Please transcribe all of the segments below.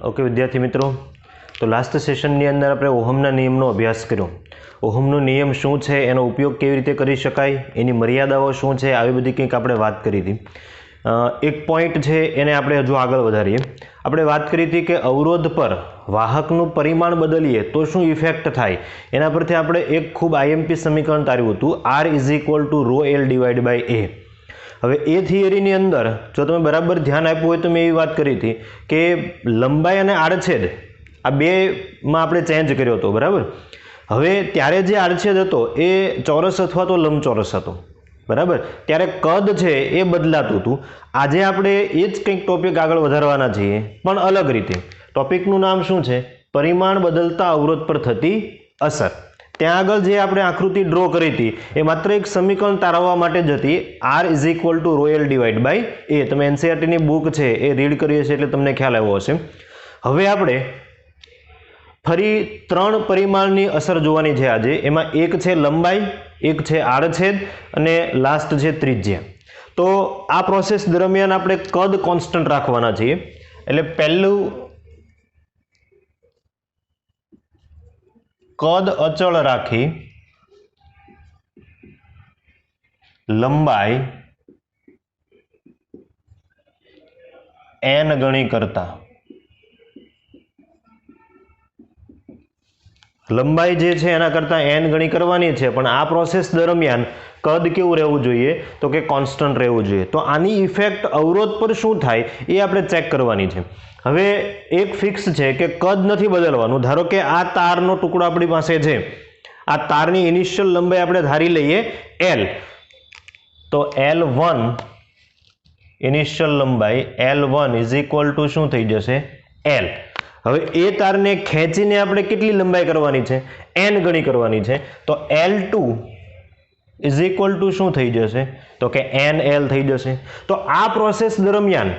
Okay विद्यार्थी मित्रों, तो लास्ट सेशननी अंदर આપણે ઓહમના નિયમનો અભ્યાસ કર્યો। ઓહમનો નિયમ શું છે, એનો ઉપયોગ કેવી રીતે કરી શકાય, એની મર્યાદાઓ શું છે, આવી બધી કંઈક આપણે વાત કરી હતી। એક પોઈન્ટ છે એને આપણે હજુ આગળ વધારીએ। આપણે વાત કરી હતી કે અવરોધ પર વાહકનું પરિમાણ બદલીએ તો શું ઇફેક્ટ થાય, એના પરથી આપણે એક ખૂબ આઈએમપી સમીકરણ તાર્યું હતું, R = ρl / A। હવે એ થિયરીની અંદર જો તમે બરાબર ધ્યાન આપ્યું હોય તો મેં એવી વાત કરી હતી કે લંબાઈ અને આડછેદ આ બેમાં આપણે ચેન્જ કર્યો હતો, બરાબર। હવે ત્યારે જે આડછેદ હતો એ ચોરસ અથવા તો લંબચોરસ હતો, બરાબર। ત્યારે કદ છે એ બદલાતું હતું। આજે આપણે એ જ કંઈક ટોપિક આગળ વધારવાના છીએ, પણ અલગ રીતે। ટોપિકનું નામ શું છે? પરિમાણ બદલતા અવરોધ પર થતી અસર। ત્યાં આગળ જે આપણે આકૃતિ ડ્રો કરી હતી એ માત્ર એક સમીકરણ તારવવા માટે જ હતી, R = ρl / A। તમે એનસીઈઆરટીની બુક છે એ રીડ કરી હશે એટલે તમને ખ્યાલ આવ્યો હશે। હવે આપણે ફરી ત્રણ પરિમાણની અસર જોવાની છે આજે। એમાં એક છે લંબાઈ, એક છે આડછેદ અને લાસ્ટ છે ત્રિજ્યા। તો આ પ્રોસેસ દરમિયાન આપણે કદ કોન્સ્ટન્ટ રાખવાના છીએ। એટલે પહેલું કદ અચળ રાખી લંબાઈ n ગણી કરતા, લંબાઈ જે છે એના કરતા n ગણી કરવાની છે, પણ આ પ્રોસેસ દરમિયાન કદ કેવું રહેવું જોઈએ? તો કે કોન્સ્ટન્ટ રહેવું જોઈએ। તો આની ઇફેક્ટ અવરોધ પર શું થાય એ આપણે ચેક કરવાની છે। હવે એક ફિક્સ છે કે કદ નથી બદલવાનું। ધારો કે આ તારનો ટુકડો આપણી પાસે છે, આ તારની ઇનિશિયલ લંબાઈ આપણે ધારી લઈએ L, તો L1 ઇનિશિયલ લંબાઈ L1 = શું થઈ જશે? L। હવે એ તારને ખેંચીને આપણે કેટલી લંબાઈ કરવાની છે? n ગણી કરવાની છે। તો L2 = શું થઈ જશે? તો કે NL થઈ જશે। તો આ પ્રોસેસ દરમિયાન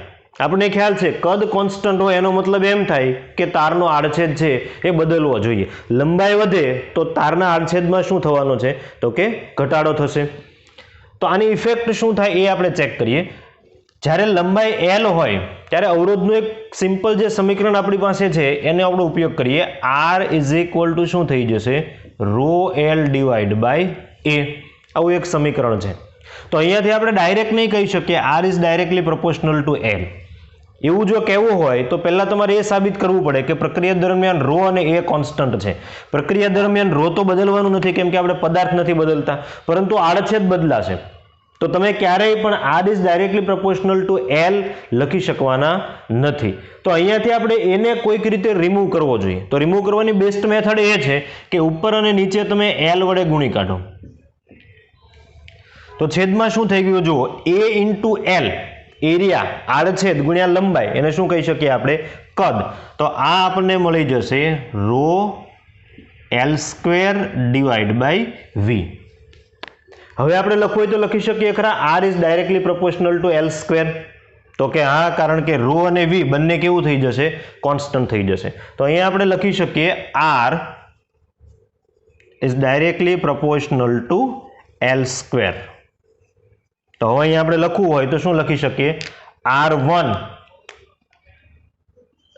આપણને ખ્યાલ છે કદ કોન્સ્ટન્ટ હોય એનો મતલબ એમ થાય કે તારનો આડછેદ છે એ બદલવો જોઈએ। લંબાઈ વધે તો તારના આડછેદમાં શું થવાનું છે? તો કે ઘટાડો થશે। તો આની ઇફેક્ટ શું થાય એ આપણે ચેક કરીએ। જ્યારે લંબાઈ L હોય ત્યારે અવરોધનું એક સિમ્પલ જે સમીકરણ આપણી પાસે છે એનો આપણે ઉપયોગ કરીએ। R = શું થઈ જશે? ρl / A। આવું એક સમીકરણ છે। તો અહીંયાથી આપણે ડાયરેક્ટ નહીં કહી શકીએ R is directly proportional to L। એવું જો કહેવું હોય તો પહેલા તમારે એ સાબિત કરવું પડે કે પ્રક્રિયા દરમિયાન ρ અને A કોન્સ્ટન્ટ છે। પ્રક્રિયા દરમિયાન ρ તો બદલવાનું નથી, કેમ કે આપણે પદાર્થ નથી બદલતા, પરંતુ આડછેદ બદલાશે। તો તમે ક્યારેય પણ R is directly proportional to L લખી શકવાના નથી। તો અહીંયાથી આપણે એને કોઈક રીતે રિમૂવ કરવો જોઈએ। તો રિમૂવ કરવાની બેસ્ટ મેથડ એ છે કે ઉપર અને નીચે તમે L વડે ગુણી કાઢો। તો છેદમાં શું થઈ ગયું જુઓ, A × L, એરિયા આડછેદ ગુણ્યા લંબાઈ, એને શું કહી શકીએ આપણે? કદ। તો આ આપણને મળી જશે ρl² / V। હવે આપણે લખવું હોય તો લખી શકીએ ખરા R is directly proportional to L²? તો કે હા, કારણ કે ρ અને V બંને કેવું થઈ જશે? કોન્સ્ટન્ટ થઈ જશે। તો અહીંયા આપણે લખી શકીએ R is directly proportional to L²। તો હવે અહીંયા આપણે લખવું હોય તો શું લખી શકીએ? R1,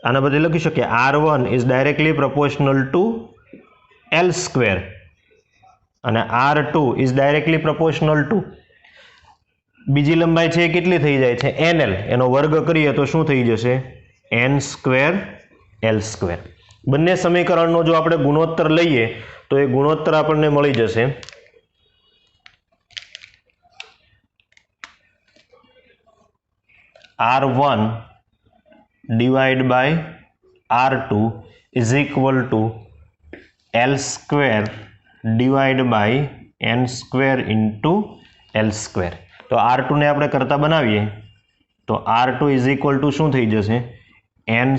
આના બદલે લખી શકીએ R1 is directly proportional to L² અને R2 is directly proportional to બીજી લંબાઈ છે કેટલી થઈ જાય છે? NL। એનો વર્ગ કરીએ તો શું થઈ જશે? N² L²। બંને સમીકરણનો જો આપણે ગુણોત્તર લઈએ તો એ ગુણોત્તર આપણને મળી જશે R1 / R2 = L² / N² × L²। તો R2 ને આપણે કરતા બનાવીએ તો R2 = શું થઈ જશે? N²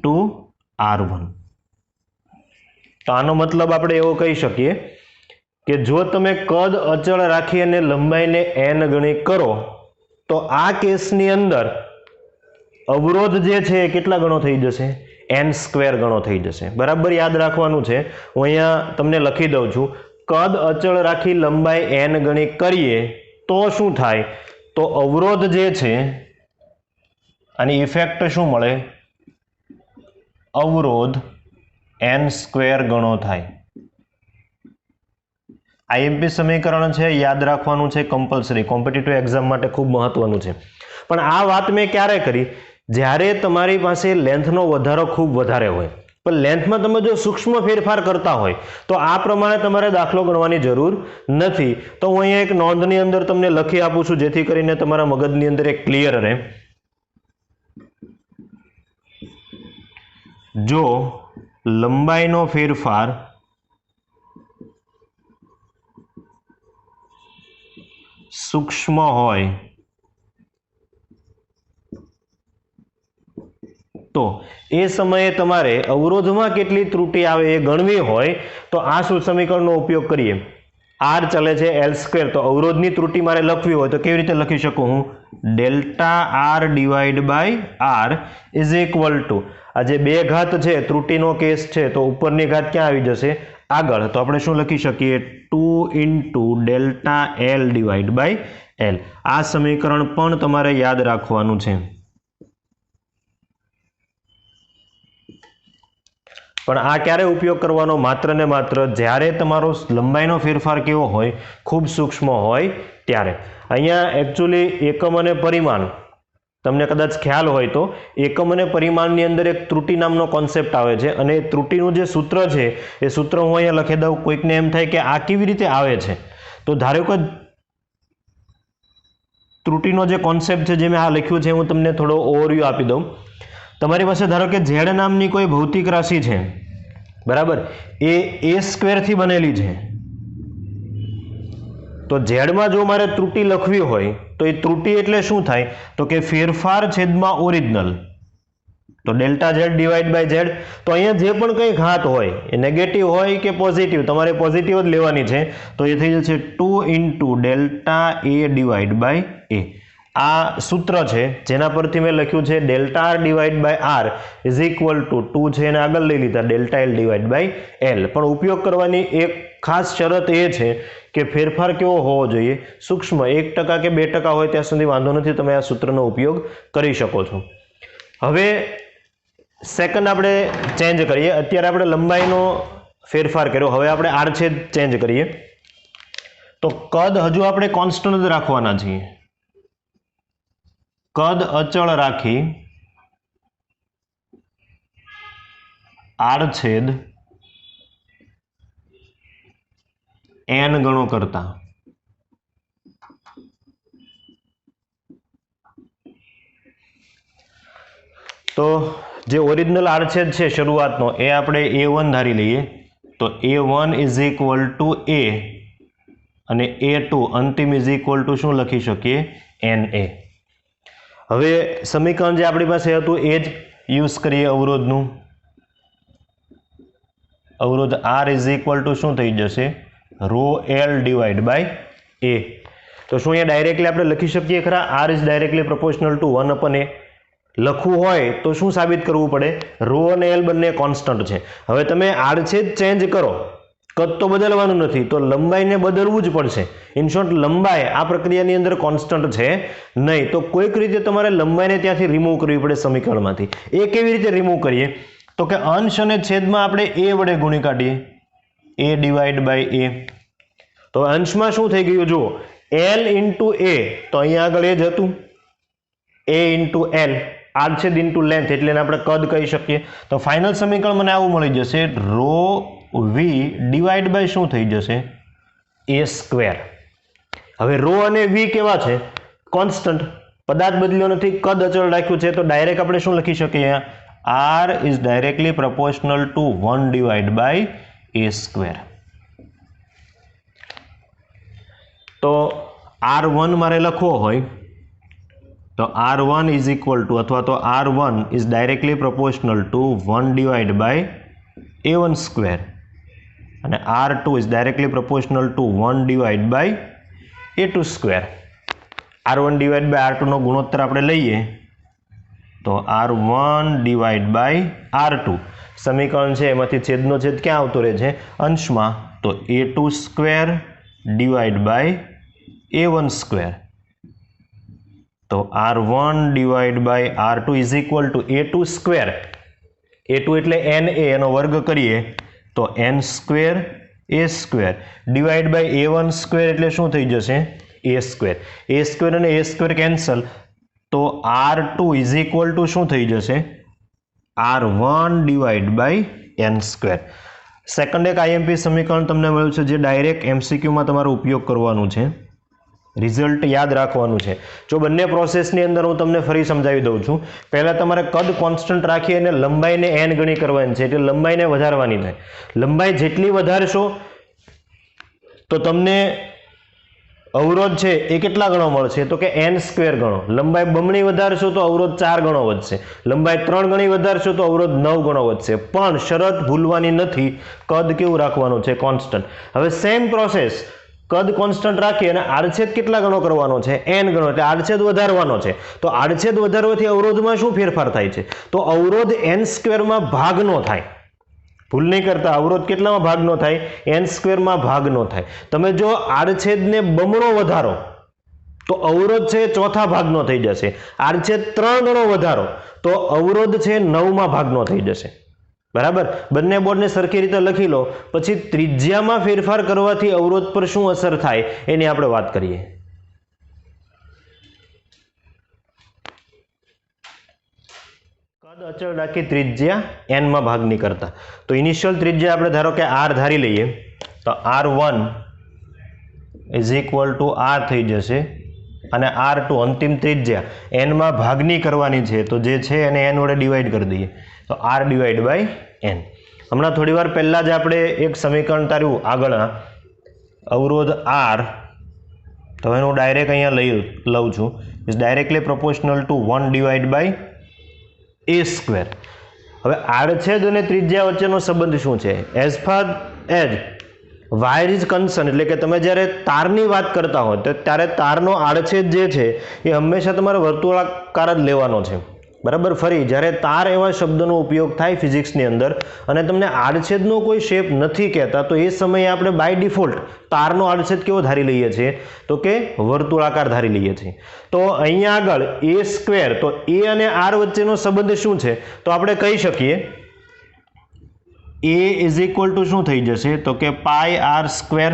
× R1। તો આનો મતલબ આપણે એવો કહી શકીએ કે જો તમે કદ અચળ રાખી અને લંબાઈને n ગણી કરો તો આ કેસની અંદર અવરોધ જે છે એ કેટલા ગણો થઈ જશે? n² ગણો થઈ જશે। બરાબર યાદ રાખવાનું છે। હું અહીંયા તમને લખી દઉં છું, કદ અચળ રાખી લંબાઈ n ગણી કરીએ તો શું થાય? તો અવરોધ જે છે આની ઇફેક્ટ શું મળે? અવરોધ n સ્ક્વેર ગણો થાય. આઈએમપી સમીકરણ છે, યાદ રાખવાનું છે, કમ્પલસરી, કોમ્પિટિટિવ એક્ઝામ માટે ખૂબ મહત્વનું છે. પણ આ વાત મેં ક્યારે કરી? જ્યારે તમારી પાસે લેન્થનો વધારો ખૂબ વધારે હોય, પણ લેન્થમાં તમે જો સૂક્ષ્મ ફેરફાર કરતા હોય તો આ પ્રમાણે તમારે દાખલો ગણવાની જરૂર નથી. તો હું અહીંયા એક નોંધની અંદર તમને લખી આપું છું, જેથી કરીને તમારા મગજની અંદર એક ક્લિયર રહે. જો લંબાઈનો ફેરફાર સૂક્ષ્મ હોય તો એ સમયે તમારે અવરોધમાં કેટલી ત્રુટિ આવે એ ગણવી હોય તો આ શું સમીકરણનો ઉપયોગ કરીએ? આર ચાલે છે એલ સ્ક્વેર, તો અવરોધની ત્રુટિ મારે લખવી હોય તો કેવી રીતે લખી શકું હું? Delta R divide by R is equal to, આ જે બે ઘાત છે ત્રુટિનો કેસ છે તો ઉપરની ઘાત ક્યાં આવી જશે? આગળ. તો આપણે શું લખી શકીએ? 2 into delta L divide by L. આ સમીકરણ પણ તમારે યાદ રાખવાનું છે. પણ આ ક્યારે ઉપયોગ કરવાનો? માત્ર ને માત્ર જ્યારે તમારો લંબાઈનો ફેરફાર કેવો હોય? ખૂબ સૂક્ષ્મ હોય ત્યારે. અહીંયા એકચ્યુઅલી એકમ અને પરિમાણ, તમને કદાચ ખ્યાલ હોય તો એકમ અને પરિમાણની અંદર એક ત્રુટિ નામનો કોન્સેપ્ટ આવે છે, અને એ ત્રુટિનું જે સૂત્ર છે એ સૂત્ર હું અહીંયા લખી દઉં. કોઈકને એમ થાય કે આ કેવી રીતે આવે છે, તો ધારો કે ત્રુટિનો જે કોન્સેપ્ટ છે જે મેં આ લખ્યું છે હું તમને થોડો ઓવરવ્યૂ આપી દઉં. તમારી પાસે ધારો કે ઝેડ નામની કોઈ ભૌતિક રાશિ છે, બરાબર, એ સ્ક્વેરથી બનેલી છે. તો ઝેડમાં જો મારે ત્રુટિ લખવી હોય તો એ ત્રુટિ એટલે શું થાય? તો કે ફેરફાર છેદમાં ઓરિજિનલ, તો delta Z divide by Z. તો અહીંયા જે પણ કંઈ ઘાત હોય એ નેગેટિવ હોય કે પોઝિટિવ, તમારે પોઝિટિવ જ લેવાની છે. તો એ થઈ જશે 2 into delta A divide by A. આ સૂત્ર છે જેના પરથી મેં લખ્યું છે delta R divide by R is equal to 2 છે એને આગળ લઈ લીધા delta L divide by L. પણ ઉપયોગ કરવાની એક ખાસ શરત એ છે કે ફેરફાર કેવો હોવો જોઈએ? સૂક્ષ્મ. 1% કે 2% હોય ત્યાં સુધી વાંધો નથી, તમે આ સૂત્રનો ઉપયોગ કરી શકો છો. હવે સેકન્ડ આપણે ચેન્જ કરીએ. અત્યારે આપણે લંબાઈનો ફેરફાર કર્યો, હવે આપણે આડછેદ ચેન્જ કરીએ. તો કદ હજુ આપણે કોન્સ્ટન્ટ જ રાખવાના છીએ. કદ અચળ રાખી આડછેદ n ગણો કરતા તો જે ઓરિજિનલ આડછેદ છે શરૂઆતનો એ આપણે a1 ધારી લઈએ. તો a1 is equal two a અને a2 અંતિમ ઇઝ ઇક્વલ ટુ શું લખી શકીએ? na. હવે સમીકરણ જે આપણી પાસે હતું એ જ યુઝ કરીએ અવરોધનું. અવરોધ આર ઇઝ ઇક્વલ ટુ શું થઈ જશે? Rho L divide by A. તો શું અહીંયા ડાયરેક્ટલી આપણે લખી શકીએ ખરા? R is directly proportional to 1/a. લખવું હોય તો શું સાબિત કરવું પડે? રો અને એલ બંને કોન્સ્ટન્ટ છે. હવે તમે આડછેદ ચેન્જ કરો, કદ તો બદલવાનું નથી, તો લંબાઈને બદલવું જ પડશે. ઇન શોર્ટ લંબાઈ આ પ્રક્રિયાની અંદર કોન્સ્ટન્ટ છે નહીં. તો કોઈક રીતે તમારે લંબાઈને ત્યાંથી રિમૂવ કરવી પડે સમીકરણમાંથી. એ કેવી રીતે રિમૂવ કરીએ? તો કે અંશ અને છેદમાં આપણે એ વડે ગુણી કાઢીએ, એ ડિવાઈડ બાય એ. તો અંશમાં શું થઈ ગયું જુઓ, એલ ઇન્ટુ એ, તો અહીંયા આગળ એ જ હતું, એ ઇન્ટુ એલ, આડછેદ ઇન્ટુ લેન્થ, એટલે એને આપણે કદ કહી શકીએ. તો ફાઇનલ સમીકરણ મને આવું મળી જશે, રો વી ડિવાઈડ બાય શું થઈ જશે? એ સ્ક્વેર. હવે રો અને વી કેવા છે? કોન્સ્ટન્ટ. પદાર્થ બદલ્યો નથી, કદ અચળ રાખ્યું છે. તો ડાયરેક્ટ આપણે શું લખી શકીએ? R is directly proportional to 1 divide by A square. તો R1 મારે લખવો હોય તો R1 ઇઝ ઇક્વલ ટુ, અથવા તો R1 is directly proportional to 1 divide by A1 square, અને R2 is directly proportional to 1 divide by A2 square. R1 divide by R2 નો ગુણોત્તર આપણે લઈએ તો R1 ડિવાઈડ બાય R2. સમીકરણ છે એમાંથી છેદનો છેદ ક્યાં આવતો રહે છે? અંશમાં. તો A2 square divide by A1 square. તો R1 divide by R2 is equal to A2 square. a2 એટલે n a એનો વર્ગ કરીએ તો n square a square divide by a1 square એટલે શું થઈ જશે a સ્ક્વેર અને a સ્ક્વેર કેન્સલ તો r2 ઇઝ ઇક્વલ ટુ શું થઈ જશે r1 divide by n square. Second એક આઈએમપી સમીકરણ તમને મળ્યું છે જે ડાયરેક્ટ એમસીક્યુમાં તમારો ઉપયોગ કરવાનું છે, રિઝલ્ટ યાદ રાખવાનું છે. જો બંને પ્રોસેસની અંદર હું તમને ફરી સમજાવી દઉં છું. પહેલાં તમારે કદ કોન્સ્ટન્ટ રાખી અને લંબાઈને n ગણી કરવાની છે, એટલે લંબાઈને વધારવાની થાય. લંબાઈ જેટલી વધારશો તો તમને અવરોધ છે એ કેટલા ગણો મળશે તો કે n સ્ક્વેર ગણો. લંબાઈ બમણી વધારશો તો અવરોધ 4 ગણો વધશે. લંબાઈ 3 ગણી વધારશો તો અવરોધ 9 ગણો વધશે. પણ શરત ભૂલવાની નથી, કદ કેવું રાખવાનું છે કોન્સ્ટન્ટ. હવે સેમ પ્રોસેસ કદ કોન્સ્ટન્ટ રાખી અને આડછેદ કેટલા ગણો કરવાનો છે n ગણો, એટલે આડછેદ વધારવાનો છે. તો આડછેદ વધારવાથી અવરોધમાં શું ફેરફાર થાય છે તો અવરોધ n સ્ક્વેરમાં ભાગનો થાય. ભૂલ નહીં કરતા, અવરોધ કેટલામાં ભાગનો થાય n સ્ક્વેરમાં ભાગનો થાય. તમે જો આડછેદને બમણો વધારો તો અવરોધ છે ચોથા ભાગનો થઈ જશે. આડછેદ 3 ગણો વધારો તો અવરોધ છે 9માં ભાગનો થઈ જશે. બરાબર. બંને બોર્ડને સરખી રીતે લખી લો. પછી ત્રિજ્યામાં ફેરફાર કરવાથી અવરોધ પર શું અસર થાય એની આપણે વાત કરીએ. કદ અચળ રાખી ત્રિજ્યા n માં ભાગની કરતા. તો ઇનિશિયલ ત્રિજ્યા આપણે ધારો કે r ધારી લઈએ તો r1 is equal two r થઈ જશે અને r2 અંતિમ ત્રિજ્યા n માં ભાગની કરવાની છે તો જે છે એને n વડે ડિવાઈડ કરી દઈએ તો r ડિવાઈડ બાય n. હમણાં થોડી વાર પહેલાં જ આપણે એક સમીકરણ તાર્યું આગળના અવરોધ r, તો એનું ડાયરેક્ટ અહીંયા લઉં છું. Is directly proportional to 1 divide by a square. હવે આડછેદ અને ત્રિજ્યા વચ્ચેનો સંબંધ શું છે? As far as wire is concern, એટલે કે તમે જ્યારે તારની વાત કરતા હો તો ત્યારે તારનો આડછેદ જે છે એ હંમેશા તમારે વર્તુળાકાર જ લેવાનો છે. બરાબર. ફરી જ્યારે તાર એવા શબ્દનો ઉપયોગ થાય ફિઝિક્સની અંદર અને તમને આડછેદનો કોઈ શેપ નથી કહેતા તો એ સમયે આપણે બાય ડિફોલ્ટ તારનો આડછેદ કેવો ધારી લઈએ છીએ તો કે વર્તુળાકાર ધારી લઈએ છીએ. તો અહીંયા આગળ a સ્ક્વેર, તો a અને r વચ્ચેનો સંબંધ શું છે તો આપણે કહી શકીએ a ઇઝ ઇક્વલ ટુ શું થઈ જશે તો કે પાઈ r સ્ક્વેર,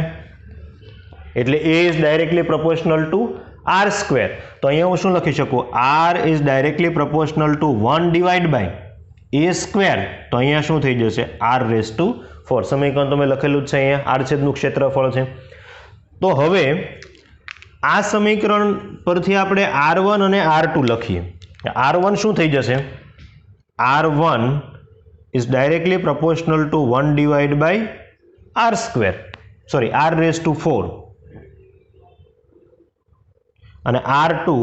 એટલે a is directly proportional to r square. તો અહીંયા હું શું લખી શકું r is directly proportional to 1 divide by a square. તો અહીંયા શું થઈ જશે r રેઝ ટુ 4. સમીકરણ તમે લખેલું જ છે અહીંયા, આડછેદનું ક્ષેત્રફળ છે. તો હવે આ સમીકરણ પરથી આપણે r1 અને r2 લખીએ. r1 શું થઈ જશે r1 is directly proportional to 1 divide by r square, sorry r raise to 4, અને r2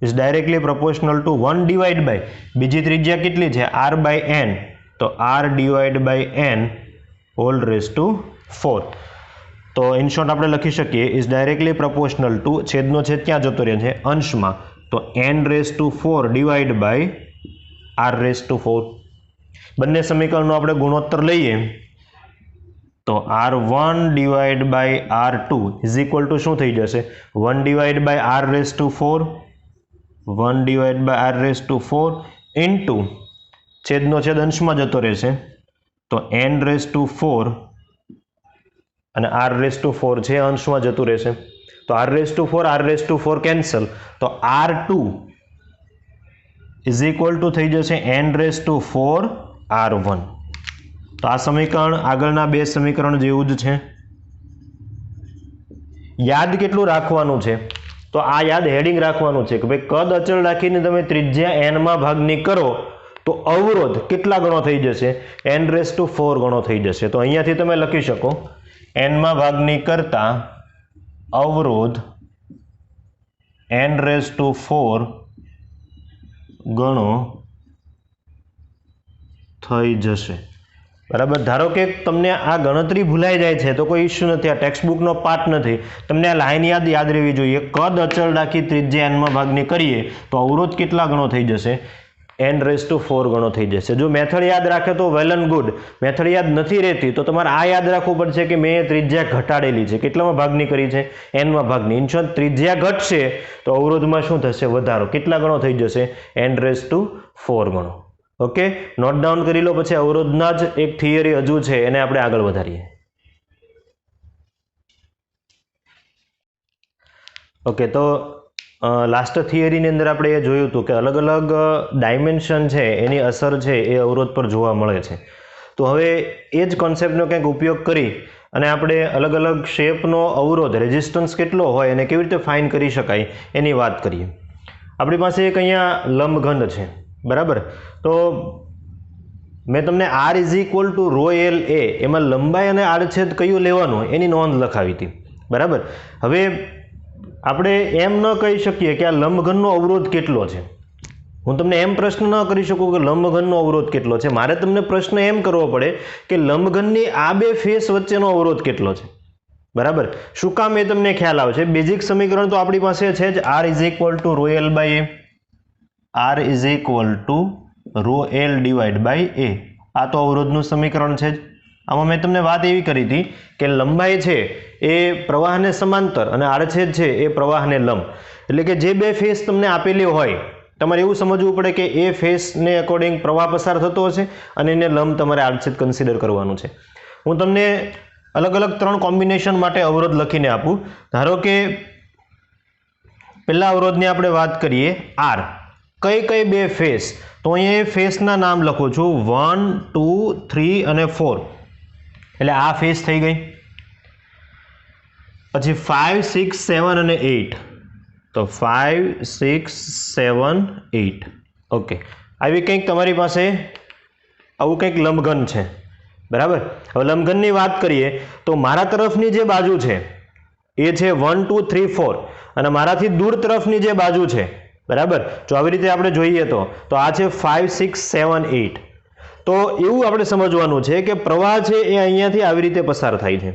is directly proportional to 1 divide by બીજી ત્રિજ્યા કેટલી છે r બાય n, તો r divide by n whole raise to 4. તો ઇન શોર્ટ આપણે લખી શકીએ ઇઝ ડાયરેક્ટલી પ્રોપોર્શનલ ટુ, છેદનો છેદ ક્યાં જતો રહે છે અંશમાં, તો n raise to 4 divide by r raise to 4. બંને સમીકરણનો આપણે ગુણોત્તર લઈએ તો r1 divide by r2 is equal to શું થઈ જશે 1 divide by r raise to 4, 1 divide by r raise to 4 into છેદનો છેદ અંશમાં જતો રહેશે તો n રેઝ ટુ 4 અને r રેઝ ટુ 4 છે અંશમાં જતું રહેશે તો r raise to 4 r raise to 4 cancel, તો r2 ઇઝ ઇક્વલ ટુ થઈ જશે n રેઝ ટુ 4 r1. તો આ સમીકરણ આગળના બે સમીકરણ જેવું જ છે. યાદ કેટલું રાખવાનું છે તો આ યાદ હેડિંગ રાખવાનું છે કે ભાઈ કદ અચળ રાખીને તમે ત્રિજ્યા n માં ભાગની કરો તો અવરોધ કેટલા ગણો થઈ જશે n રેઝ ટુ 4 ગણો થઈ જશે. તો અહીંયાથી તમે લખી શકો n માં ભાગની કરતા અવરોધ n રેઝ ટુ 4 ગણો થઈ જશે. બરાબર. ધારો કે તમને આ ગણતરી ભૂલાઈ જાય છે તો કોઈ ઇશ્યુ નથી, આ ટેક્સ્ટબુકનો પાર્ટ નથી. તમને આ લાઈન યાદ રહેવી જોઈએ. કદ અચળ રાખી ત્રિજ્યા n માં ભાગની કરીએ તો અવરોધ કેટલા ગણો થઈ જશે n રેઝ ટુ 4 ગણો થઈ જશે. જો મેથડ યાદ રાખે તો વેલ એન્ડ ગુડ. મેથડ યાદ નથી રહેતી તો તમારે આ યાદ રાખવું પડશે કે મેં ત્રિજ્યા ઘટાડેલી છે, કેટલામાં ભાગની કરી છે n માં ભાગની. ઇનશોર્ટ ત્રિજ્યા ઘટશે તો અવરોધમાં શું થશે વધારો, કેટલા ગણો થઈ જશે n રેઝ ટુ 4 ગણો. ઓકે, નોટ ડાઉન કરી લો, પછી અવરોધના જ એક થિયરી હજુ છે એને આપણે આગળ વધારીએ. ઓકે, તો લાસ્ટ થિયરીની અંદર આપણે એ જોયું હતું કે અલગ અલગ ડાયમેન્શન છે એની અસર છે એ અવરોધ પર જોવા મળે છે. તો હવે એ જ કોન્સેપ્ટનો કંઈક ઉપયોગ કરી અને આપણે અલગ અલગ શેપનો અવરોધ રેઝિસ્ટન્સ કેટલો હોય અને કેવી રીતે ફાઇન કરી શકાય એની વાત કરીએ. આપણી પાસે એક અહીંયા લંબઘન છે, બરાબર. તો મેં તમને R is equal to rho L એ એમાં લંબાઈ અને આડછેદ કયું લેવાનું એની નોંધ લખાવી હતી, બરાબર. હવે આપણે એમ ન કહી શકીએ કે આ લંબઘનનો અવરોધ કેટલો છે. હું તમને એમ પ્રશ્ન ન કરી શકું કે લંબઘનનો અવરોધ કેટલો છે. મારે તમને પ્રશ્ન એમ કરવો પડે કે લંબઘનની આ બે ફેસ વચ્ચેનો અવરોધ કેટલો છે, બરાબર. શું કામ એ તમને ખ્યાલ આવશે. બેઝિક સમીકરણ તો આપણી પાસે છે જ, R is equal to rho L by A, R is equal to rho L divide by A. આ તો અવરોધનું સમીકરણ છે જ. આમાં મેં તમને વાત એવી કરી હતી કે લંબાઈ છે એ પ્રવાહને સમાંતર અને આડછેદ છે એ પ્રવાહને લંબ. એટલે કે જે બે ફેસ તમને આપેલી હોય તમારે એવું સમજવું પડે કે એ ફેસને અકોર્ડિંગ પ્રવાહ પસાર થતો હશે અને એને લંબ તમારે આડછેદ કન્સિડર કરવાનું છે. હું તમને અલગ અલગ 3 કોમ્બિનેશન માટે અવરોધ લખીને આપું. ધારો કે પહેલા અવરોધની આપણે વાત કરીએ R. કઈ કઈ બે ફેસ, તો અહીંયા એ ફેસના નામ લખું છું 1, 2, 3 અને 4. એટલે આ ફેસ થઈ ગઈ. પછી 5, 6, 7 અને 8. તો 5, 6, 7, 8. ઓકે, આવી કંઈક તમારી પાસે આવું કંઈક લંબઘન છે, બરાબર. હવે લંબઘનની વાત કરીએ તો મારા તરફની જે બાજુ છે એ છે 1, 2, 3, 4 અને મારાથી દૂર તરફની જે બાજુ છે, બરાબર. જો આવી રીતે આપણે જોઈએ તો આ છે 5, 6, 7, 8. તો એવું આપણે સમજવાનું છે કે પ્રવાહ છે એ અહીંયાથી આવી રીતે પસાર થાય છે.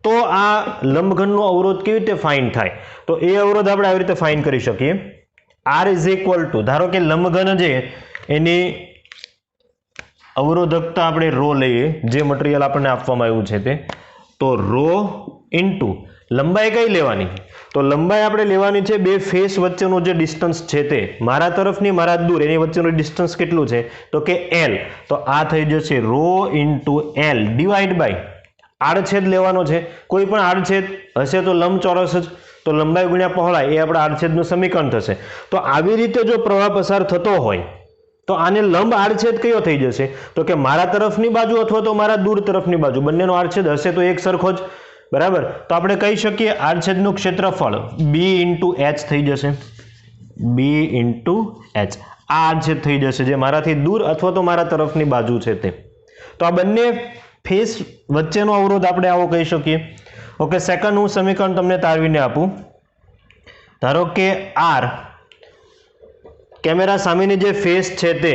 તો આ લંબઘનનો અવરોધ કેવી રીતે ફાઇન થાય, તો એ અવરોધ આપણે આવી રીતે ફાઇન કરી શકીએ. R ઇઝ ઇક્વલ ટુ, ધારો કે લંબઘન છે એની અવરોધકતા આપણે રો લઈએ, જે મટીરિયલ આપણને આપવામાં આવ્યું છે તે. તો રો ઇન્ટુ લંબાઈ કઈ લેવાની, તો લંબાઈ આપણે લેવાની છે બે ફેસ વચ્ચેનું જે ડિસ્ટન્સ છે તે, મારા તરફની મારા દૂર એની વચ્ચેનું ડિસ્ટન્સ કેટલું છે તો કે L. તો આ થઈ જશે rho into L divide by આડછેદ લેવાનો છે. કોઈ પણ આડછેદ હશે તો લંબચોરસ જ, તો લંબાઈ ગુણ્યા પહોળાઈ એ આપણા આડછેદનું સમીકરણ થશે. તો આવી રીતે જો પ્રવાહ પસાર થતો હોય તો આને લંબ આડછેદ કયો થઈ જશે તો કે મારા તરફની બાજુ અથવા તો મારા દૂર તરફની બાજુ, બંનેનો આડછેદ હશે તો એક સરખો જ, બરાબર. તો આપણે કહી શકીએ આડછેદનું ક્ષેત્રફળ B ઇન્ટુ H થઈ જશે. B ઇન્ટુ H આ આડછેદ થઈ જશે જે મારાથી દૂર અથવા તો મારા તરફની બાજુ છે તે. તો આ બંને ફેસ વચ્ચેનો અવરોધ આપણે આવો કહી શકીએ. ઓકે, સેકન્ડ હું સમીકરણ તમને તારવીને આપું. ધારો કે R કેમેરા સામેની જે ફેસ છે તે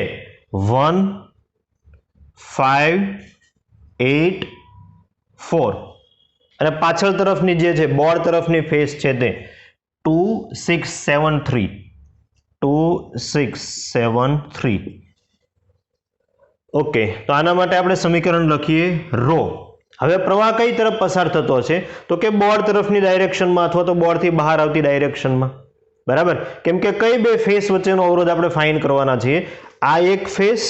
1, 5, 8, 4 અને પાછળ તરફની જે છે બોર્ડ તરફની ફેસ છે તે 2, 6, 7, 3. 2, 6, 7, 3. ઓકે, તો આના માટે આપણે સમીકરણ લખીએ રો. હવે પ્રવાહ કઈ તરફ પસાર થતો હશે તો કે બોર્ડ તરફની ડાયરેક્શનમાં અથવા તો બોર્ડથી બહાર આવતી ડાયરેક્શનમાં, બરાબર. કેમ કે કઈ બે ફેસ વચ્ચેનો અવરોધ આપણે ફાઇન કરવાના છીએ, આ એક ફેસ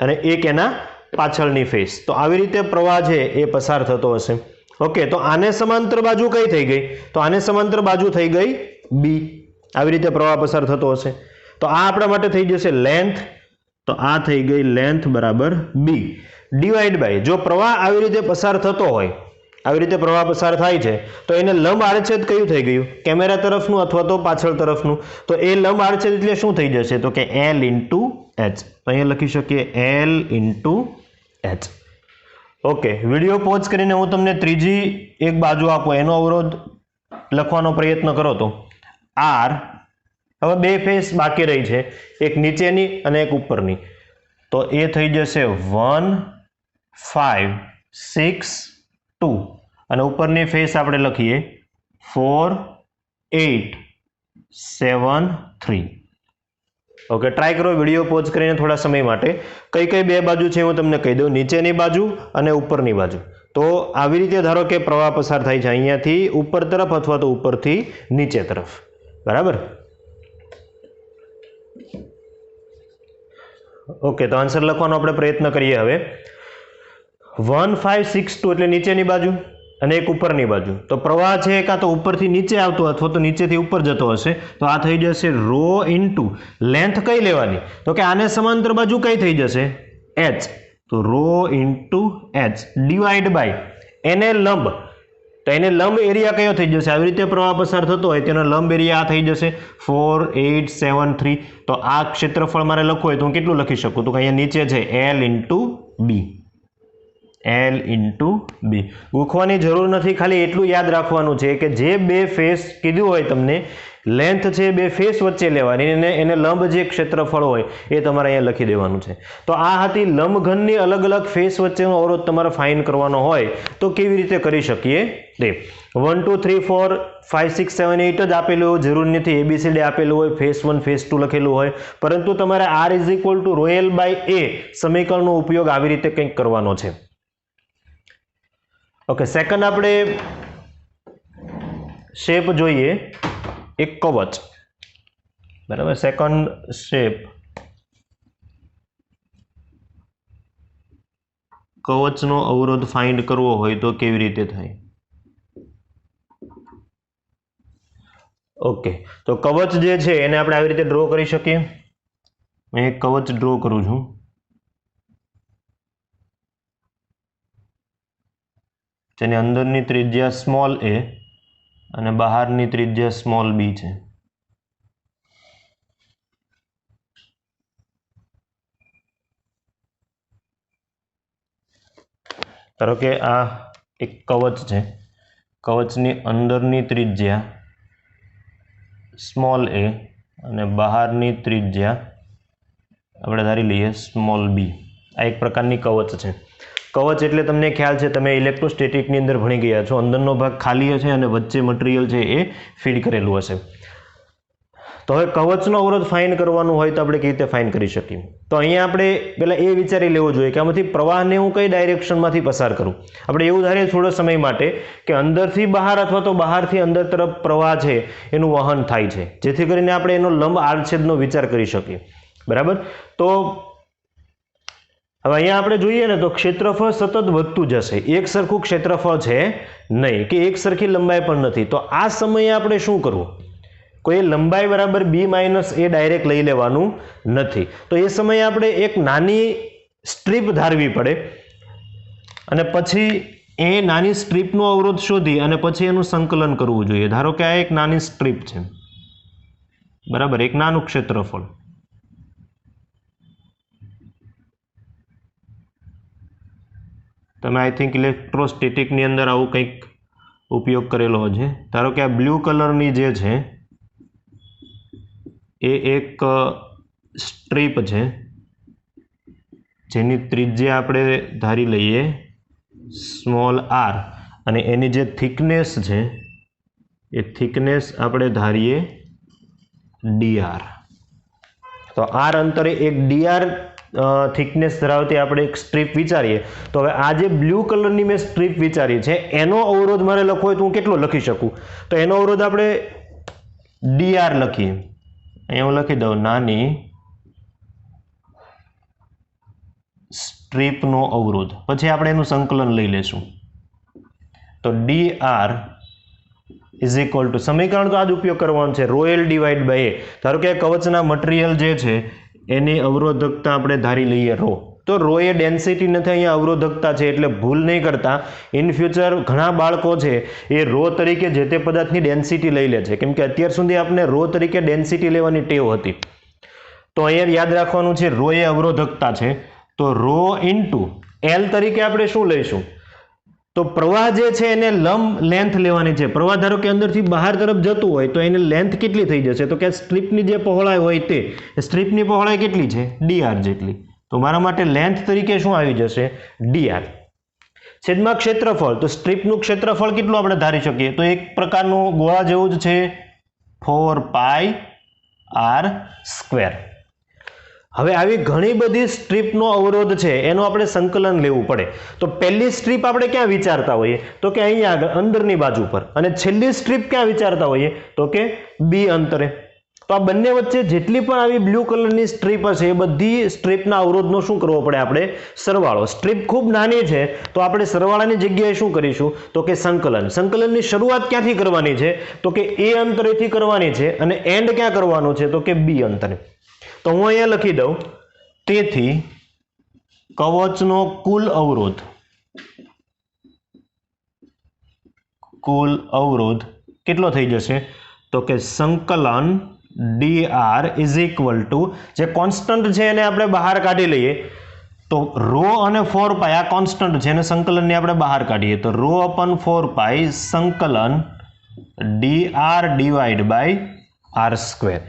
અને એક એના પાછળની ફેસ. તો આવી રીતે પ્રવાહ છે એ પસાર થતો હશે. ઓકે, તો આને સમાંતર બાજુ કઈ થઈ ગઈ તો આને સમાંતર બાજુ થઈ ગઈ B. આવી રીતે પ્રવાહ પસાર થતો હશે. તો આ આપણા માટે થઈ જશે લેન્થ. તો આ થઈ ગઈ લેન્થ બરાબર B ડિવાઈડ બાય, જો પ્રવાહ આવી રીતે પસાર થતો હોય, આવી રીતે પ્રવાહ પસાર થાય છે તો એને લંબ આડછેદ કયું થઈ ગયું, કેમેરા તરફનું અથવા તો પાછળ તરફનું. તો એ લંબ આડછેદ એટલે શું થઈ જશે તો કે L ઇન્ટુ H. તો અહીંયા લખી શકીએ L into H. Okay, video pause કરીને હું તમને ત્રીજી એક બાજુ આપું એનો અવરોધ લખવાનો પ્રયત્ન કરો તો R. હવે બે ફેસ બાકી રહી છે, એક નીચેની અને એક ઉપરની. તો એ થઈ જશે 1, 5, 6, 2 અને ઉપરની ફેસ આપણે લખીએ 4, 8, 7, 3. ઓકે, ટ્રાય કરો વિડીયો પોઝ કરીને થોડા સમય માટે. કઈ કઈ બે બાજુ છે હું તમને કહી દઉં, નીચેની બાજુ અને ઉપરની બાજુ. તો આવી રીતે ધારો કે પ્રવાહ પસાર થાય છે અહીંયાથી ઉપર તરફ અથવા તો ઉપરથી નીચે તરફ, બરાબર. ઓકે, તો આન્સર લખવાનો આપણે પ્રયત્ન કરીએ હવે. 1562 એટલે નીચેની બાજુ અને એક ઉપરની બાજુ. તો પ્રવાહ છે કાં તો ઉપરથી નીચે આવતો અથવા તો નીચેથી ઉપર જતો હશે. તો આ થઈ જશે રો ઇન્ટુ લેન્થ કઈ લેવાની, તો કે આને સમાંતર બાજુ કઈ થઈ જશે, એચ. તો rho into H divide by એને લંબ, તો એને લંબ એરિયા કયો થઈ જશે, આવી રીતે પ્રવાહ પસાર થતો હોય તેનો લંબ એરિયા આ થઈ જશે 4873. તો આ ક્ષેત્રફળ મારે લખવું હોય તો હું કેટલું લખી શકું, તો અહીંયા નીચે છે L into B, L into B. ગૂંખવાની જરૂર નથી, ખાલી એટલું યાદ રાખવાનું છે કે જે બે ફેસ કીધું હોય તમને, લેન્થ છે બે ફેસ વચ્ચે લેવાની અને એને લંબ જે ક્ષેત્રફળ હોય એ તમારે અહીંયા લખી દેવાનું છે. તો આ હતી લંબઘનની અલગ અલગ ફેસ વચ્ચેનો અવરોધ તમારે ફાઇન્ડ કરવાનો હોય તો કેવી રીતે કરી શકીએ તે. 1 2 3 4 5 6 7 8 જ આપેલું હોય, જરૂર નથી એબીસીડી આપેલું હોય, ફેસ 1 ફેસ 2 લખેલું હોય, પરંતુ તમારે R is equal to rho L by A સમીકરણનો ઉપયોગ આવી રીતે કંઈક કરવાનો છે. ઓકે, સેકન્ડ આપણે શેપ જોઈએ, એક કવચ. બરાબર, સેકન્ડ શેપ કવચનો અવરોધ ફાઇન્ડ કરવો હોય તો કેવી રીતે થાય. ઓકે, તો કવચ જે છે એને આપણે આવી રીતે ડ્રો કરી શકીએ. હું એક કવચ ડ્રો કરું છું. તેની અંદરની ત્રિજ્યા સ્મોલ એ અને બહારની ત્રિજ્યા સ્મોલ બી છે. ધારો કે આ એક કવચ છે, કવચની અંદરની ત્રિજ્યા સ્મોલ એ અને બહારની ત્રિજ્યા આપણે ધારી લઈએ સ્મોલ બી. આ એક પ્રકારની કવચ છે. કવચ એટલે તમને ખ્યાલ છે, તમે ઇલેક્ટ્રોસ્ટેટિકની અંદર ભણી ગયા છો, અંદરનો ભાગ ખાલી હશે અને વચ્ચે મટીરિયલ છે એ ફીડ કરેલું હશે. તો હવે કવચનો અવરોધ ફાઇન્ડ કરવાનું હોય તો આપણે કેવી રીતે ફાઇન્ડ કરી શકીએ. તો અહીંયા આપણે પહેલાં એ વિચારી લેવું જોઈએ કે આમાંથી પ્રવાહને હું કઈ ડાયરેક્શનમાંથી પસાર કરું. આપણે એવું ધારીએ થોડો સમય માટે કે અંદરથી બહાર અથવા તો બહારથી અંદર તરફ પ્રવાહ છે એનું વહન થાય છે, જેથી કરીને આપણે એનો લંબ આડછેદનો વિચાર કરી શકીએ. બરાબર, તો હવે અહીંયા આપણે જોઈએ ને તો ક્ષેત્રફળ સતત વધતું જશે, એક સરખું ક્ષેત્રફળ છે નહીં કે એક સરખી લંબાઈ પણ નથી. તો આ સમયે આપણે શું કરવું, કોઈ લંબાઈ બરાબર બી માઇનસ એ ડાયરેક્ટ લઈ લેવાનું નથી. તો એ સમયે આપણે એક નાની સ્ટ્રીપ ધારવી પડે અને પછી એ નાની સ્ટ્રીપનો અવરોધ શોધી અને પછી એનું સંકલન કરવું જોઈએ. ધારો કે આ એક નાની સ્ટ્રીપ છે, બરાબર, એક નાનું ક્ષેત્રફળ. તમે આઈ થિંક ઇલેક્ટ્રોસ્ટેટિકની અંદર આવું કંઈક ઉપયોગ કરેલો છે. ધારો કે આ બ્લુ કલરની જે છે એ એક સ્ટ્રીપ છે જેની ત્રિજ્યા આપણે ધારી લઈએ સ્મોલ આર અને એની જે થિકનેસ છે એ થિકનેસ આપણે ધારીએ ડીઆર. તો આર અંતરે એક ડીઆર થિકનેસ ધરાવતી આપણે એક સ્ટ્રીપ વિચારીએ. તો હવે આ જે બ્લુ કલરની મેં સ્ટ્રીપ વિચારી છે એનો અવરોધ મારે લખવો હોય તો હું કેટલો લખી શકું, તો એનો અવરોધ આપણે ડીઆર લખીએ. અહીંયા હું લખી દઉં નાની સ્ટ્રીપનો અવરોધ, પછી આપણે એનું સંકલન લઈ લેશું. તો ડીઆર ઇઝ ઇક્વલ ટુ, સમીકરણ તો આ જ ઉપયોગ કરવાનો છે, રો એલ ડિવાઈડ બાય એ. ધારો કે કવચના મટીરિયલ જે છે એની અવરોધકતા આપણે ધારી લઈએ રો. તો રો એ ડેન્સિટી નથી, અહીંયા અવરોધકતા છે, એટલે ભૂલ નહીં કરતા. ઇન ફ્યુચર ઘણા બાળકો છે એ રો તરીકે જે તે પદાર્થની ડેન્સિટી લઈ લે છે, કેમ કે અત્યાર સુધી આપણે રો તરીકે ડેન્સિટી લેવાની ટેવ હતી. તો અહીંયા યાદ રાખવાનું છે રો એ અવરોધકતા છે, તો રો ઇન્ટુ એલ તરીકે આપણે શું લઈશું, તો પ્રવાહ જે છે એને લંબ લેન્થ લેવાની છે. પ્રવાહ ધારો કે અંદરથી બહાર તરફ જતું હોય તો એને લેન્થ કેટલી થઈ જશે, તો કે સ્ટ્રીપની જે પહોળાઈ હોય તે સ્ટ્રીપની પહોળાઈ કેટલી છે, ડીઆર જેટલી. તો મારા માટે લેન્થ તરીકે શું આવી જશે, ડીઆર. છેદમાં ક્ષેત્રફળ, તો સ્ટ્રીપનું ક્ષેત્રફળ કેટલું આપણે ધારી શકીએ, તો એક પ્રકારનું ગોળા જેવું જ છે 4πr². હવે આવી ઘણી બધી સ્ટ્રીપનો અવરોધ છે એનો આપણે સંકલન લેવું પડે. તો પહેલી સ્ટ્રીપ આપણે ક્યાં વિચારતા હોઈએ, તો કે અહીંયા આગળ અંદરની બાજુ પર, અને છેલ્લી સ્ટ્રીપ ક્યાં વિચારતા હોઈએ, તો કે બી અંતરે. તો આ બંને વચ્ચે જેટલી પણ આવી બ્લુ કલરની સ્ટ્રીપ હશે એ બધી સ્ટ્રીપના અવરોધનો શું કરવો પડે આપણે સરવાળો. સ્ટ્રીપ ખૂબ નાની છે તો આપણે સરવાળાની જગ્યાએ શું કરીશું તો કે સંકલન. સંકલનની શરૂઆત ક્યાંથી કરવાની છે તો કે એ અંતરેથી કરવાની છે અને એન્ડ ક્યાં કરવાનું છે તો કે બી અંતરે. તો હું અહીંયા લખી દઉં તેથી કવચનો કુલ અવરોધ કેટલો થઈ જશે તો કે સંકલન dr ઇઝ ઇક્વલ ટુ જે કોન્સ્ટન્ટ છે એને આપણે બહાર કાઢી લઈએ તો રો અને 4 પાઈ આ કોન્સ્ટન્ટ છે અને સંકલનને આપણે બહાર કાઢીએ તો રો અપન 4 પાઈ સંકલન dr divide by r square.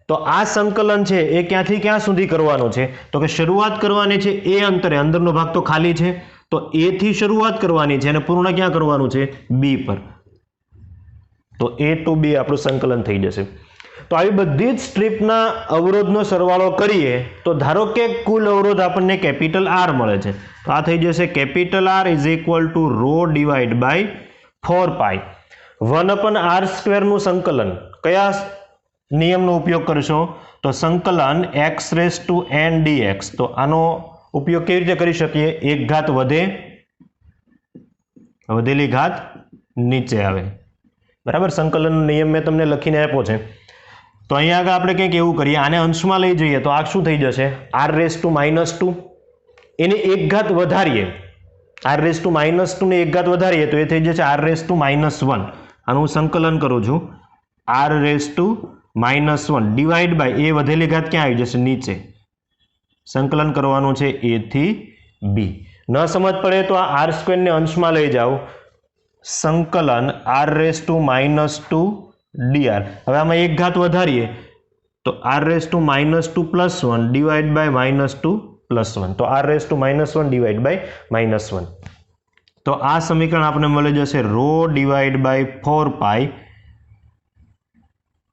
તો આ સંકલન છે એ ક્યાંથી ક્યાં સુધી કરવાનું છે તો કે શરૂઆત કરવાની છે એ અંતરે, અંદરનો ભાગ તો ખાલી છે તો એ થી શરૂઆત કરવાની છે અને પૂર્ણ ક્યાં કરવાનું છે બી પર. તો એ ટુ બી આપણું સંકલન થઈ જશે. તો આવી બધી જ સ્ટ્રીપના અવરોધનો સરવાળો કરીએ તો ધારો કે કુલ અવરોધ આપણને કેપિટલ આર મળે છે તો આ થઈ જશે capital R is equal to rho divide by 4 pi 1 upon R સ્ક્વેરનું સંકલન કયા નિયમનો ઉપયોગ કરશો તો સંકલન x raise to n dx. તો આનો ઉપયોગ કેવી રીતે કરી શકીએ એક ઘાત વધે વધેલી ઘાત નીચે આવે બરાબર. સંકલનનો નિયમ મેં તમને લખીને આપ્યો છે. તો અહીંયા આગળ આપણે કંઈક એવું કરીએ આને અંશમાં લઈ જઈએ તો આ શું થઈ જશે આર રેસ ટુ -2 એને એક ઘાત વધારીએ આર રેસ ટુ -2 ને એક ઘાત વધારીએ તો એ થઈ જશે આર રેસ ટુ -1. આનું હું સંકલન કરું છું R raise to -1 divide by A વધેલી ઘાત ક્યાં આવી જશે નીચે. સંકલન કરવાનું છે એ થી બી. ન સમજ પડે તો આ આર સ્ક્વેરને અંશમાં લઈ જાઓ સંકલન આર રેસ ટુ -2 dr. હવે આમાં એક ઘાત વધારીએ તો R raise to -2 + 1 divide by -2 + 1. તો R raise to -1 divide by -1. તો આ સમીકરણ આપણે મળી જશે રો ડિવાઈડ બાય 4 પાઈ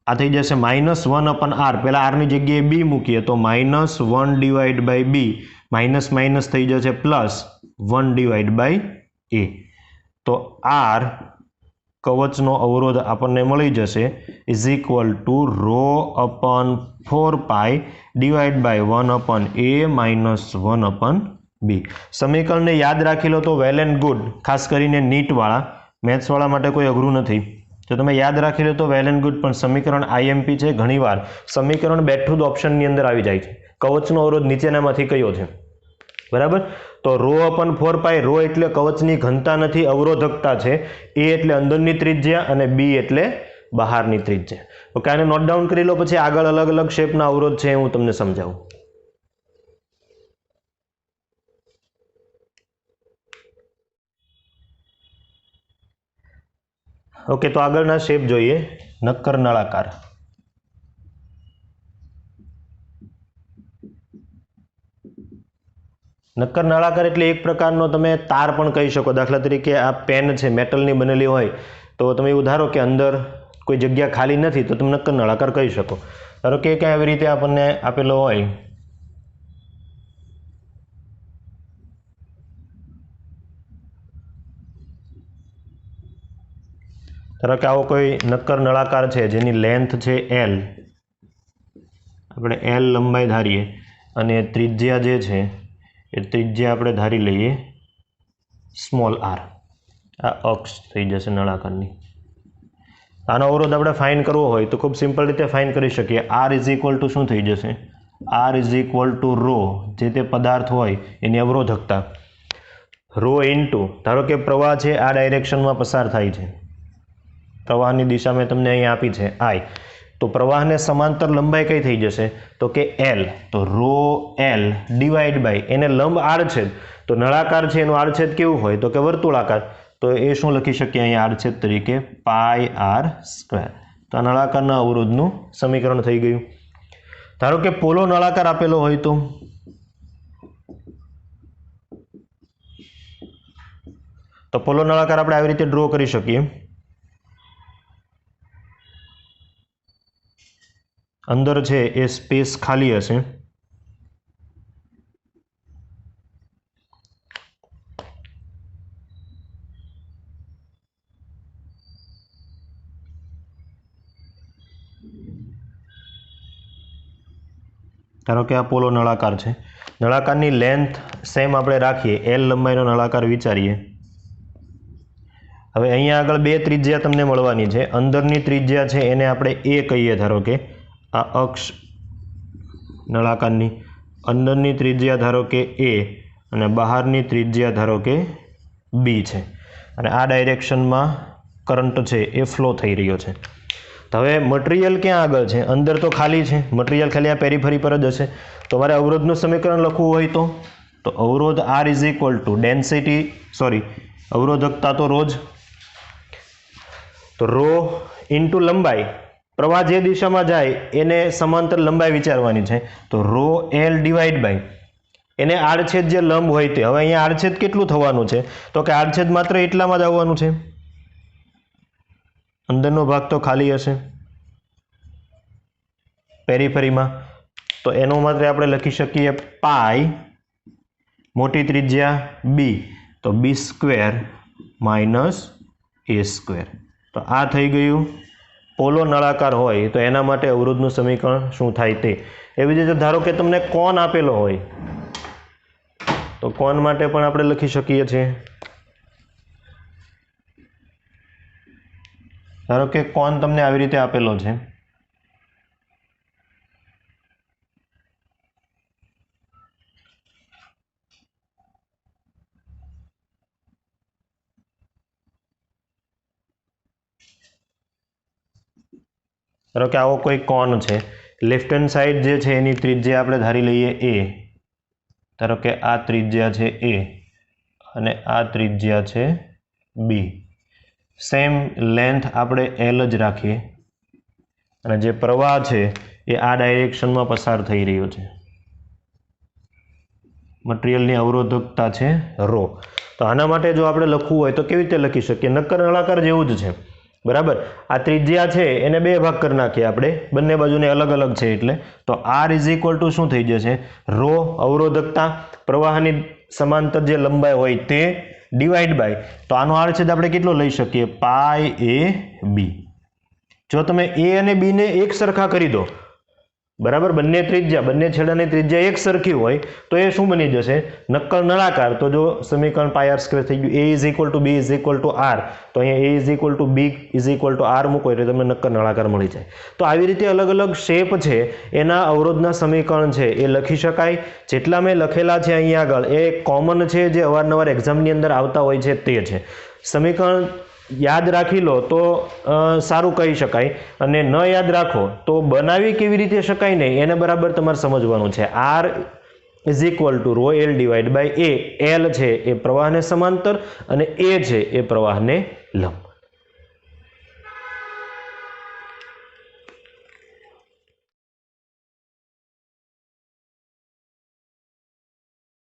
આ થઈ જશે -1 અપન આર. પહેલા આરની જગ્યાએ બી મૂકીએ તો -1 divide by B minus minus થઈ જશે +1 ડિવાઈડ બાય એ. તો આર કવચનો અવરોધ આપણને મળી જશે is equal to rho upon 4 pi divide by 1 upon A -1 upon B. સમીકરણને યાદ રાખી લો તો વેલ એન્ડ ગુડ. ખાસ કરીને નીટવાળા મેથ્સવાળા માટે કોઈ અઘરું નથી. જો તમે યાદ રાખી લો તો વેલ એન્ડ ગુડ. પણ સમીકરણ આઈએમપી છે ઘણીવાર સમીકરણ બેઠું જ ઓપ્શનની અંદર આવી જાય છે. કવચનો અવરોધ નીચેનામાંથી કયો છે બરાબર. તો રો અપન 4 પાઈ રો એટલે કવચની ઘનતા નથી અવરોધકતા છે. એ એટલે અંદરની ત્રિજ્યા અને બી એટલે બહારની ત્રિજ્યા. ઓકે આને નોટ ડાઉન કરી લો પછી આગળ અલગ અલગ શેપના અવરોધ છે હું તમને સમજાવું. ઓકે તો આગળના શેપ જોઈએ નક્કર નળાકાર. નક્કર નળાકાર એટલે એક પ્રકારનો તમે તાર પણ કહી શકો. દાખલા તરીકે આ પેન છે મેટલની બનેલી હોય તો તમે એવું ધારો કે અંદર કોઈ જગ્યા ખાલી નથી તો તમે નક્કર નળાકાર કહી શકો. ધારો કે ક્યાં આવી રીતે આપણને આપેલો હોય ધારો કે આવો કોઈ નક્કર નળાકાર છે જેની લેન્થ છે એલ. આપણે એલ લંબાઈ ધારીએ અને ત્રિજ્યા જે છે એ ત્રિજ્યા આપણે ધારી લઈએ સ્મોલ આર. આ અક્ષ થઈ જશે નળાકારની. આનો અવરોધ આપણે ફાઇન કરવો હોય તો ખૂબ સિમ્પલ રીતે ફાઇન કરી શકીએ. આર ઇઝ ઇક્વલ ટુ શું થઈ જશે R is equal to rho જે તે પદાર્થ હોય એની અવરોધકતા રો ઇન્ટુ ધારો કે પ્રવાહ છે આ ડાયરેક્શનમાં પસાર થાય છે. પ્રવાહની દિશા મેં તમને અહીં આપી છે આઈ. તો પ્રવાહને સમાંતર લંબાઈ કઈ થઈ જશે તો કે એલ. તો રો એલ ડિવાઈડ બાય એને લંબ આડછેદ. તો નળાકાર છે એનું આડછેદ કેવું હોય તો કે વર્તુળાકાર. તો એ શું લખી શકીએ અહીંયા આડછેદ તરીકે પાઈ આર સ્ક્વેર. તો આ નળાકારના અવરોધનું સમીકરણ થઈ ગયું. ધારો કે પોલો નળાકાર આપેલો હોય તો પોલો નળાકાર આપણે આવી રીતે ડ્રો કરી શકીએ. અંદર છે એ સ્પેસ ખાલી હશે. ધારો કે આ પોલો નળાકાર છે, નળાકારની લેન્થ સેમ આપણે રાખીએ, એલ લંબાઈનો નળાકાર વિચારીએ. હવે અહીંયા આગળ બે ત્રિજ્યા તમને મળવાની છે. અંદરની ત્રિજ્યા છે એને આપણે એ કહીએ. ધારો કે આ અક્ષ નળાકારની અંદરની ત્રિજ્યા ધારો કે એ અને બહારની ત્રિજ્યા ધારો કે બી છે, અને આ ડાયરેક્શનમાં કરંટ છે એ ફ્લો થઈ રહ્યો છે. તો હવે મટીરિયલ ક્યાં આગળ છે? અંદર તો ખાલી છે, મટીરિયલ ખાલી આ પેરીફરી પર જ હશે. તો મારે અવરોધનું સમીકરણ લખવું હોય તો અવરોધ R is equal to density, sorry અવરોધકતા તો રોજ, તો રો ઇન્ટુ લંબાઈ, પ્રવાહ જે દિશામાં જાય એને સમાંતર લંબાઈ વિચારવાની છે. તો રો એલ ડિવાઈડ બાય એને આડછેદ જે લંબ હોય તે. હવે અહીંયા આડછેદ કેટલું થવાનું છે? તો કે આડછેદ માત્ર એટલામાં જ આવવાનું છે, અંદરનો ભાગ તો ખાલી હશે પેરીફરીમાં. તો એનો માત્ર આપણે લખી શકીએ પાઈ, મોટી ત્રિજ્યા બી, તો બી સ્ક્વેર માઇનસ એ સ્ક્વેર. તો આ થઈ ગયું પોલો નળાકાર હોય તો એના માટે અવરોધનું સમીકરણ શું થાય તે. એવી રીતે ધારો કે તમને કોન આપેલો હોય તો કોન માટે પણ આપણે લખી શકીએ છીએ. ધારો કે કોન તમને આવી રીતે આપેલો છે, ધારો કે આવો કોઈ કોન છે, લેફ્ટ હેન્ડ સાઈડ જે છે એની ત્રિજ્યા આપણે ધારી લઈએ એ. ધારો કે આ ત્રિજ્યા છે એ અને આ ત્રિજ્યા છે બી. સેમ લેન્થ આપણે એલ જ રાખીએ, અને જે પ્રવાહ છે એ આ ડાયરેક્શનમાં પસાર થઈ રહ્યો છે. મટીરિયલની અવરોધકતા છે રો. તો આના માટે જો આપણે લખવું હોય તો કેવી રીતે લખી શકીએ? નક્કર નળાકાર જેવું જ છે, બરાબર. આ ત્રિજ્યા છે એને બે ભાગ કરી નાખીએ આપણે, બંને બાજુને અલગ અલગ છે એટલે. તો આર ઇઝ ઇક્વલ ટુ શું થઈ જશે? રો અવરોધકતા, પ્રવાહની સમાંતર જે લંબાઈ હોય તે, ડિવાઈડ બાય, તો આનો આડછેદ આપણે કેટલો લઈ શકીએ? પાઈ એ બી. જો તમે એ અને બી ને એક સરખા કરી દો, બરાબર, બંને ત્રિજ્યા, બંને છેડાની ત્રિજ્યા એક સરખી હોય તો એ શું બની જશે? નક્કર નળાકાર. તો જો સમીકરણ પાઈ આર સ્ક્વેર થઈ ગયું. A is equal to B is equal to R, તો અહીંયા A is equal to B is equal to R મૂકો એટલે તમને નક્કર નળાકાર મળી જાય. તો આવી રીતે અલગ અલગ શેપ છે એના અવરોધના સમીકરણ છે એ લખી શકાય. જેટલા મેં લખેલા છે અહીંયા આગળ એ કોમન છે, જે અવારનવાર એક્ઝામની અંદર આવતા હોય છે તે છે. સમીકરણ યાદ રાખી લો તો સારું કહી શકાય, અને ન યાદ રાખો તો બનાવી કેવી રીતે શકાય ને એને બરાબર તમારે સમજવાનું છે. R is equal to rho L divide by A. L છે એ પ્રવાહને સમાંતર અને એ છે એ પ્રવાહને લંબ.